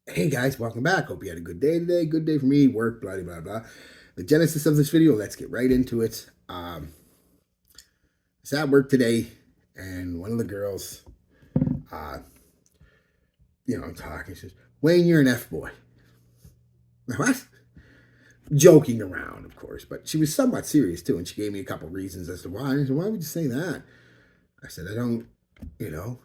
Hey guys, welcome back. Hope you had a good day today. Good day for me, work, blah, blah, blah. The genesis of this video, let's get right into it. I was at work today, and one of the girls, uh, talking, she says, Wayne, you're an F-boy. What? Joking around, of course, but she was somewhat serious too, and she gave me a couple reasons as to why. I said, why would you say that? I said, I don't, you know.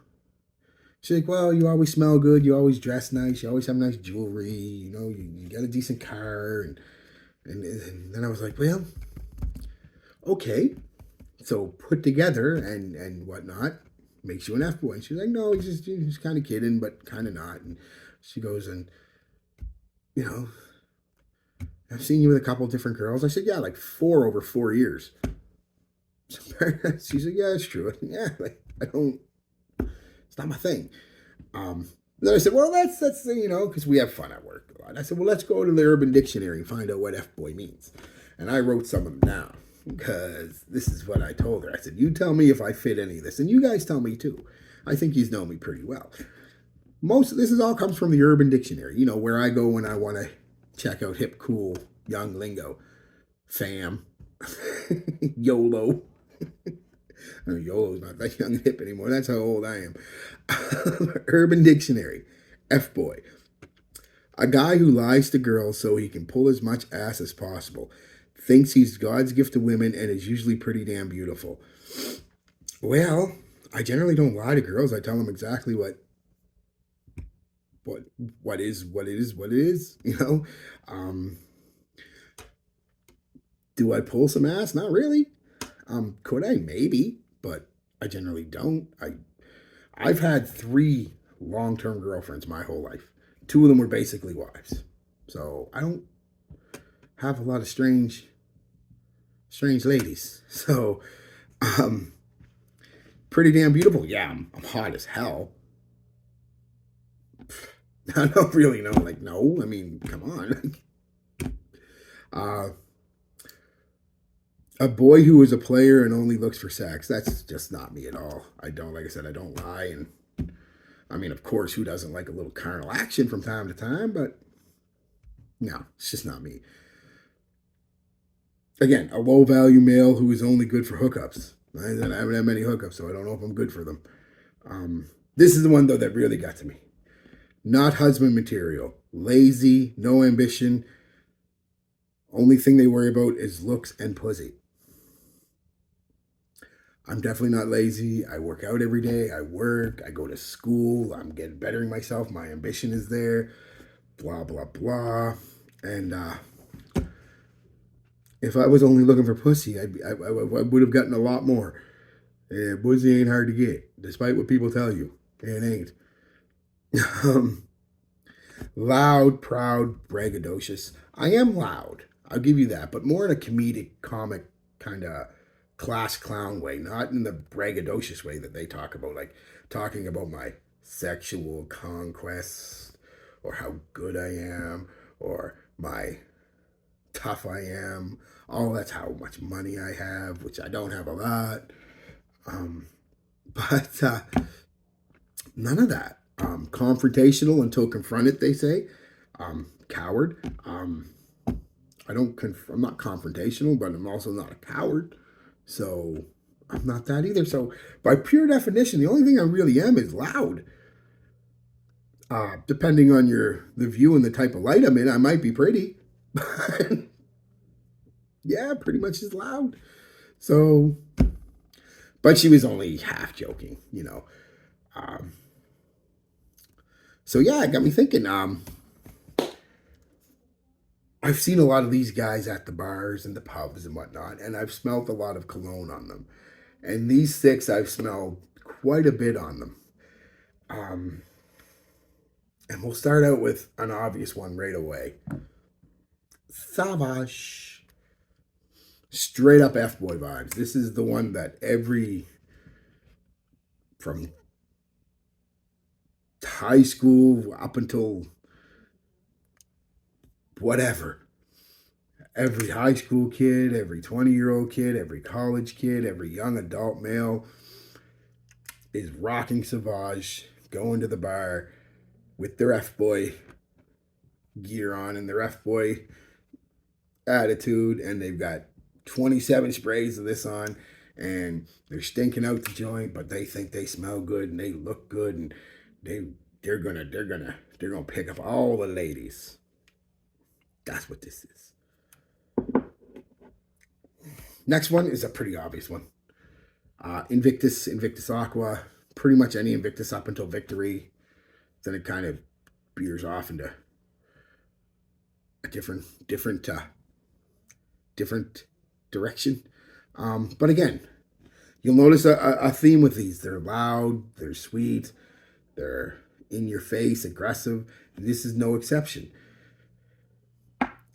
She's like, well, you always smell good, you always dress nice, you always have nice jewelry, you got a decent car, and then I was like, well, okay. So put together and whatnot makes you an F boy. And she's like, no, he's kind of kidding, but kind of not. And she goes, and you know, I've seen you with a couple of different girls. I said, yeah, like four over 4 years. She said, yeah, it's true. Yeah, like I don't. It's not my thing. Then I said, well, that's because we have fun at work a lot. I said, well, let's go to the Urban Dictionary and find out what F boy means. And I wrote some of them down because this is what I told her. I said, you tell me if I fit any of this, and you guys tell me too. I think you know me pretty well. Most of this is all comes from the Urban Dictionary. You know where I go when I want to check out hip, cool, young lingo. Fam, YOLO. YOLO's not that young and hip anymore. That's how old I am. Urban Dictionary. F boy. A guy who lies to girls so he can pull as much ass as possible. Thinks he's God's gift to women and is usually pretty damn beautiful. Well, I generally don't lie to girls. I tell them exactly what is what it is what it is. Um, do I pull some ass? Not really. Could I? Maybe, but I generally don't. I've had three long-term girlfriends my whole life. Two of them were basically wives. So I don't have a lot of strange ladies. So, um, pretty damn beautiful. Yeah, I'm hot as hell. I don't really know. Like, no, I mean, come on. uh, a boy who is a player and only looks for sex. That's just not me at all. I don't, like I said, I don't lie. And I mean, of course, who doesn't like a little carnal action from time to time? But no, it's just not me. Again, a low value male who is only good for hookups. I haven't had many hookups, so I don't know if I'm good for them. This is the one, though, that really got to me. Not husband material. Lazy, no ambition. Only thing they worry about is looks and pussy. I'm definitely not lazy. I work out every day. I work. I go to school. I'm getting bettering myself. My ambition is there. Blah, blah, blah. And if I was only looking for pussy, I would have gotten a lot more. Pussy ain't hard to get, despite what people tell you. It ain't. Um, Loud, proud, braggadocious. I am loud. I'll give you that, but more in a comedic, comic kind of class clown way, not in the braggadocious way that they talk about, like talking about my sexual conquests or how good I am or my tough I am. All that's how much money I have, which I don't have a lot. Um, but none of that. Confrontational until confronted, they say. Coward. I'm not confrontational, but I'm also not a coward. So I'm not that either. So by pure definition, the only thing I really am is loud. Depending on the view and the type of light I'm in, I might be pretty. Yeah, pretty much is loud. So, but she was only half joking. Um, so yeah, it got me thinking. I've seen a lot of these guys at the bars and the pubs and whatnot, and I've smelled a lot of cologne on them. And these six, I've smelled quite a bit on them. Um, and we'll start out with an obvious one right away. Savage. Straight up F boy vibes. This is the one that from high school up until whatever, every high school kid, every 20-year-old kid, every college kid, every young adult male is rocking Savage, going to the bar with their F boy gear on and their F-boy attitude, and they've got 27 sprays of this on, and they're stinking out the joint, but they think they smell good and they look good, and they're gonna pick up all the ladies. That's what this is. Next one is a pretty obvious one. Invictus Aqua. Pretty much any Invictus up until Victory. Then it kind of veers off into a different direction. But again, you'll notice a theme with these. They're loud, they're sweet, they're in your face, aggressive. And this is no exception.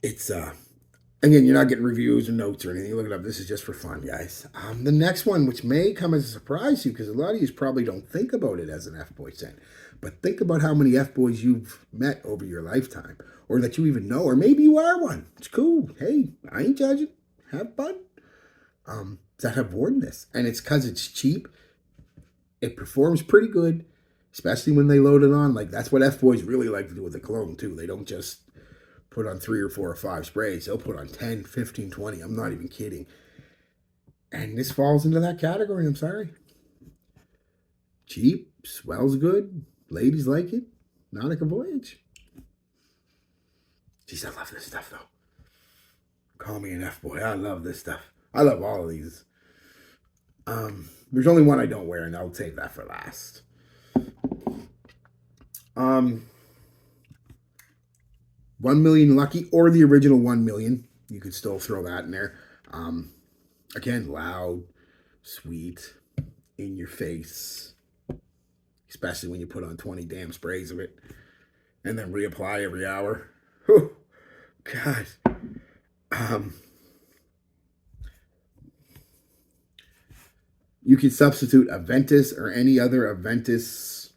It's again, you're not getting reviews or notes or anything. You look it up. This is just for fun, guys. The next one, which may come as a surprise to you, because a lot of you probably don't think about it as an F-boy scent, but think about how many F-boys you've met over your lifetime, or that you even know, or maybe you are one. It's cool. Hey, I ain't judging. Have fun. That have worn this, and it's because it's cheap. It performs pretty good, especially when they load it on. Like, that's what F-boys really like to do with the cologne too. They don't just put on 3 or 4 or 5 sprays. They'll put on 10, 15, 20. I'm not even kidding. And this falls into that category. I'm sorry. Cheap, smells good. Ladies like it. Nautica Voyage. Jeez, I love this stuff though. Call me an F-boy. I love this stuff. I love all of these. There's only one I don't wear, and I'll save that for last. 1 Million Lucky, or the original 1 Million. You could still throw that in there. Again, loud, sweet, in your face. Especially when you put on 20 damn sprays of it. And then reapply every hour. Whew. God. You can substitute Aventus or any other Aventus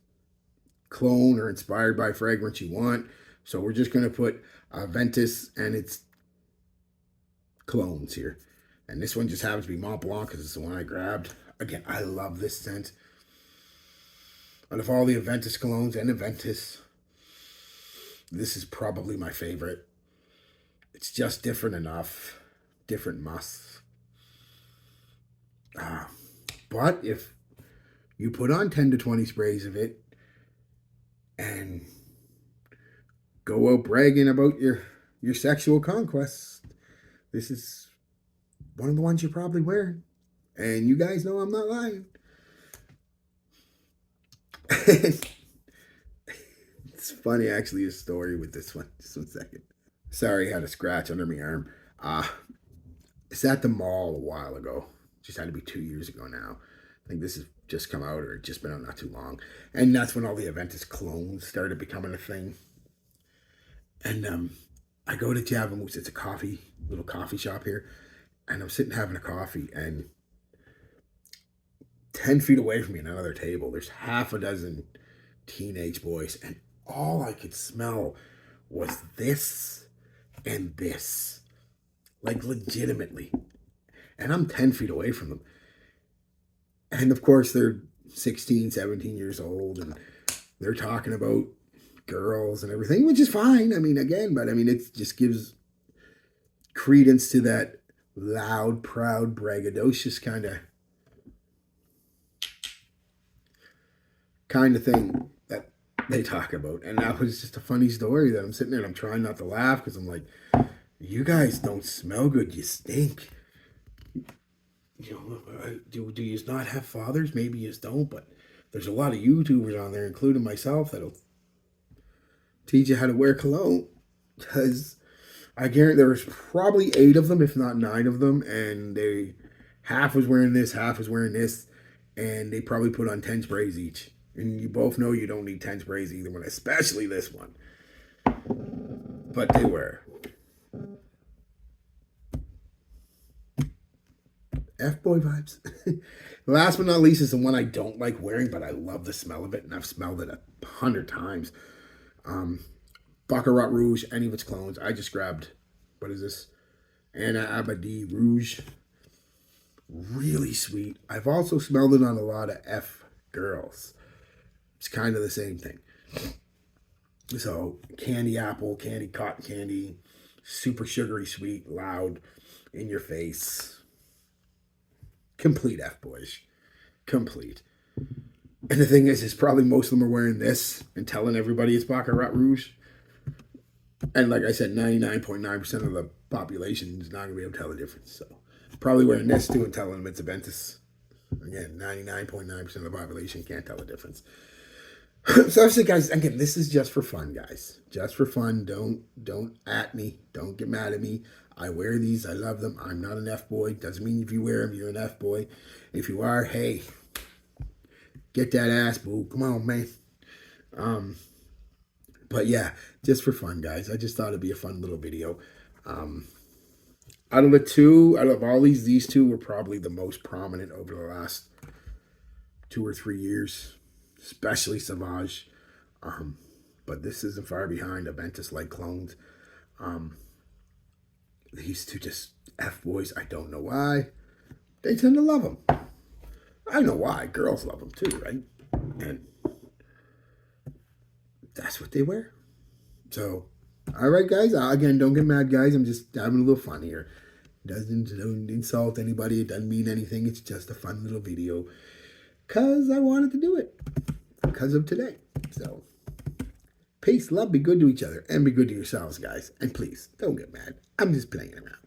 clone or inspired by fragrance you want. So we're just going to put Aventus and its clones here. And this one just happens to be Mont Blanc because it's the one I grabbed. Again, I love this scent. Out of all the Aventus colognes and Aventus, this is probably my favorite. It's just different enough. Different musts. But if you put on 10 to 20 sprays of it and go out bragging about your sexual conquests, this is one of the ones you're probably wearing. And you guys know I'm not lying. It's funny, actually, a story with this one. Just 1 second. Sorry, I had a scratch under my arm. It's at the mall a while ago. Just had to be 2 years ago now. I think this has just come out, or just been out not too long. And that's when all the Aventus clones started becoming a thing. And I go to Javamoose. It's a little coffee shop here. And I'm sitting having a coffee, and 10 feet away from me at another table, there's half a dozen teenage boys. And all I could smell was this and this. Like, legitimately. And I'm 10 feet away from them. And of course, they're 16, 17 years old, and they're talking about girls and everything, which is fine. I mean, again, but I mean, it just gives credence to that loud, proud, braggadocious kind of thing that they talk about. And that was just a funny story that I'm sitting there and I'm trying not to laugh because I'm like, you guys don't smell good. You stink. You know, do you not have fathers? Maybe you don't, but there's a lot of YouTubers on there, including myself, that'll teach you how to wear cologne. Because I guarantee there's probably 8 of them, if not 9 of them, and half was wearing this, half was wearing this, and they probably put on 10 sprays each. And you both know you don't need 10 sprays either one, especially this one. But they were. F-boy vibes. Last but not least is the one I don't like wearing, but I love the smell of it, and I've smelled it 100 times. Baccarat Rouge, any of its clones. I just grabbed, what is this? Anna Abadi Rouge. Really sweet. I've also smelled it on a lot of F girls. It's kind of the same thing. So candy apple, candy cotton candy, super sugary sweet, loud, in your face. Complete F boys. Complete. And the thing is probably most of them are wearing this and telling everybody it's Baccarat Rouge. And like I said, 99.9% of the population is not going to be able to tell the difference. So probably wearing this too and telling them it's Aventus. Again, 99.9% of the population can't tell the difference. So I say, guys, again, this is just for fun, guys. Just for fun. Don't at me. Don't get mad at me. I wear these. I love them. I'm not an F-boy. Doesn't mean if you wear them, you're an F-boy. If you are, hey, get that ass, boo. Come on, man. But yeah, just for fun, guys. I just thought it'd be a fun little video. Out of the two, out of all these two were probably the most prominent over the last 2 or 3 years, especially Sauvage. But this isn't far behind Aventus-like clones. These two just F-boys. I don't know why. They tend to love them. I know why. Girls love them too, right? And that's what they wear. So, all right, guys. Again, don't get mad, guys. I'm just having a little fun here. Don't insult anybody. It doesn't mean anything. It's just a fun little video. Because I wanted to do it. Because of today. So, peace, love, be good to each other. And be good to yourselves, guys. And please, don't get mad. I'm just playing around.